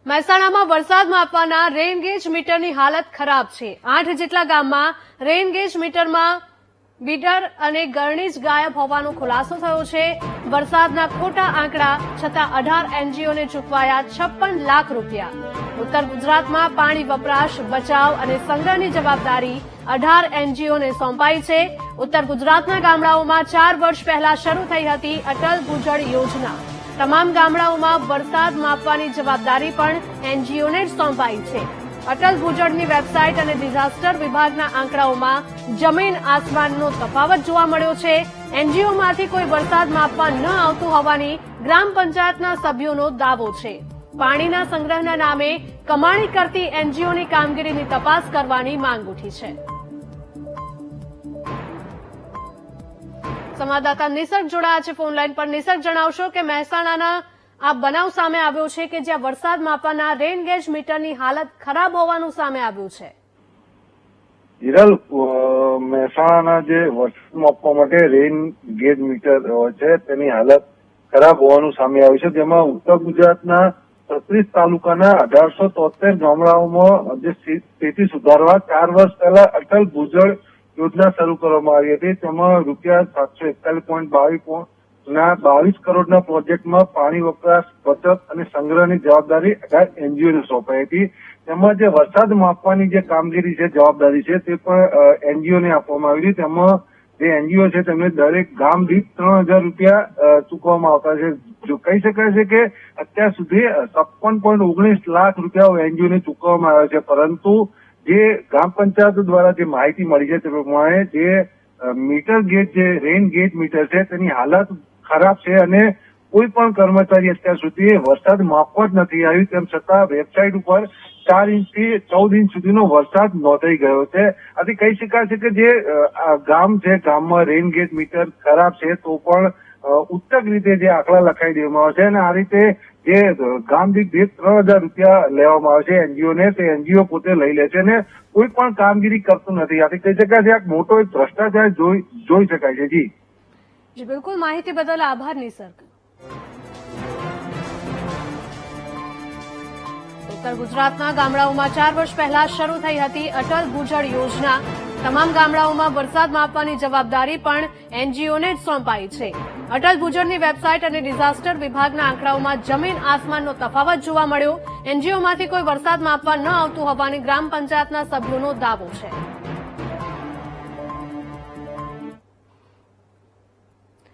મહેસાણામાં વરસાદ માપવાના રેઇન ગેજ મીટરની હાલત ખરાબ છે। 8 જેટલા ગામમાં રેઇન ગેજ મીટરમાં બીટર અને ગર્નિશ ગાયબ હોવાનો ખુલાસો થયો છે। વરસાદના ખોટા આંકડા છતાં 18 એનજીઓને ચૂકવાયા 56 લાખ રૂપિયા। ઉત્તર ગુજરાતમાં પાણી વપરાશ, બચાવ અને સંગ્રહની જવાબદારી 18 એનજીઓને સોંપાઈ છે। ઉત્તર ગુજરાતના ગામડાઓમાં 4 વર્ષ પહેલા શરૂ થઈ હતી અટલ ભૂજળ યોજના। તમામ ગામડાઓમાં વરસાદ માપવાની જવાબદારી પણ એનજીઓને જ સોંપાઈ છે। અટલ ભૂજળની વેબસાઇટ અને ડિઝાસ્ટર વિભાગના આંકડાઓમાં જમીન આસમાનનો તફાવત જોવા મળ્યો છે। એનજીઓમાંથી કોઈ વરસાદ માપવા ન આવતું હોવાની ગ્રામ પંચાયતના સભ્યોનો દાવો છે। પાણીના સંગ્રહના નામે કમાણી કરતી એનજીઓની કામગીરીની તપાસ કરવાની માંગ ઉઠી છે। સંવાદદાતા નિસર્ગ જોડાયા છે ફોન લાઈન પર। નિસર્ગ, જણાવશો કે મહેસાણાના આ બનાવ સામે આવ્યો છે કે જ્યાં વરસાદ માપવાના રેઇન ગેજ મીટરની હાલત ખરાબ હોવાનું સામે આવ્યું છે। હિરલ, મહેસાણાના જે વરસાદ માપવા માટે રેઇન ગેજ મીટર છે તેની હાલત ખરાબ હોવાનું સામે આવ્યું છે, જેમાં ઉત્તર ગુજરાતના 36 તાલુકાના 1873 ગામડાઓમાં જે સ્થિતિ સુધારવા 4 વર્ષ પહેલા અટલ ભૂજળ યોજના શરૂ કરવામાં આવી હતી। તેમાં રૂપિયા 741.22 ના 22 કરોડના પ્રોજેક્ટમાં પાણી વપરાશ, બચત અને સંગ્રહની જવાબદારી 18 એનજીઓને સોંપાઈ હતી। તેમાં જે વરસાદ માપવાની જે કામગીરી છે, જવાબદારી છે, તે પણ એનજીઓને આપવામાં આવી હતી। તેમાં જે એનજીઓ છે તેમને દરેક ગામ દીઠ 3000 રૂપિયા ચૂકવવામાં આવતા છે। જો કહી શકાય છે કે અત્યાર સુધી 56.19 લાખ રૂપિયા એનજીઓને ચૂકવવામાં આવ્યા છે, પરંતુ જે ગ્રામ પંચાયતો દ્વારા જે માહિતી મળી છે તે પ્રમાણે જે મીટર ગેજ, જે રેઇન ગેજ મીટર છે તેની હાલત ખરાબ છે અને કોઈ પણ કર્મચારી અત્યાર સુધી વરસાદ માપવા જ નથી આવ્યું। તેમ છતાં વેબસાઇટ ઉપર 4 ઇંચથી 14 ઇંચ સુધીનો વરસાદ નોંધાઈ ગયો છે। આથી કહી શકાય છે કે જે ગામ છે, ગામમાં રેઇન ગેજ મીટર ખરાબ છે તો પણ ઉત્તક રીતે જે આંકડા લખાઈ દેવામાં આવે છે અને આ રીતે જે ગામ દીઠ 3000 રૂપિયા લેવામાં આવે છે એનજીઓને, તે એનજીઓ પોતે લઈ લે છે અને કોઈ પણ કામગીરી કરતું નથી। આથી કહી શકાય છે આ મોટો એક ભ્રષ્ટાચાર જોઈ શકાય છે। જી બિલકુલ, માહિતી બદલ આભાર નિસર્ગ। ઉત્તર ગુજરાતના ગામડાઓમાં 4 વર્ષ પહેલા શરૂ થઈ હતી અટલ ભૂજળ યોજના। તમામ ગામડાઓમાં વરસાદ માપવાની જવાબદારી પણ એનજીઓને જ સોંપાઈ છે। અટલ ભૂજળની વેબસાઇટ અને ડિઝાસ્ટર વિભાગના આંકડાઓમાં જમીન આસમાનનો તફાવત જોવા મળ્યો। એનજીઓમાંથી કોઈ વરસાદ માપવા ન આવતું હોવાની ગ્રામ પંચાયતના સભ્યોનો દાવો છે।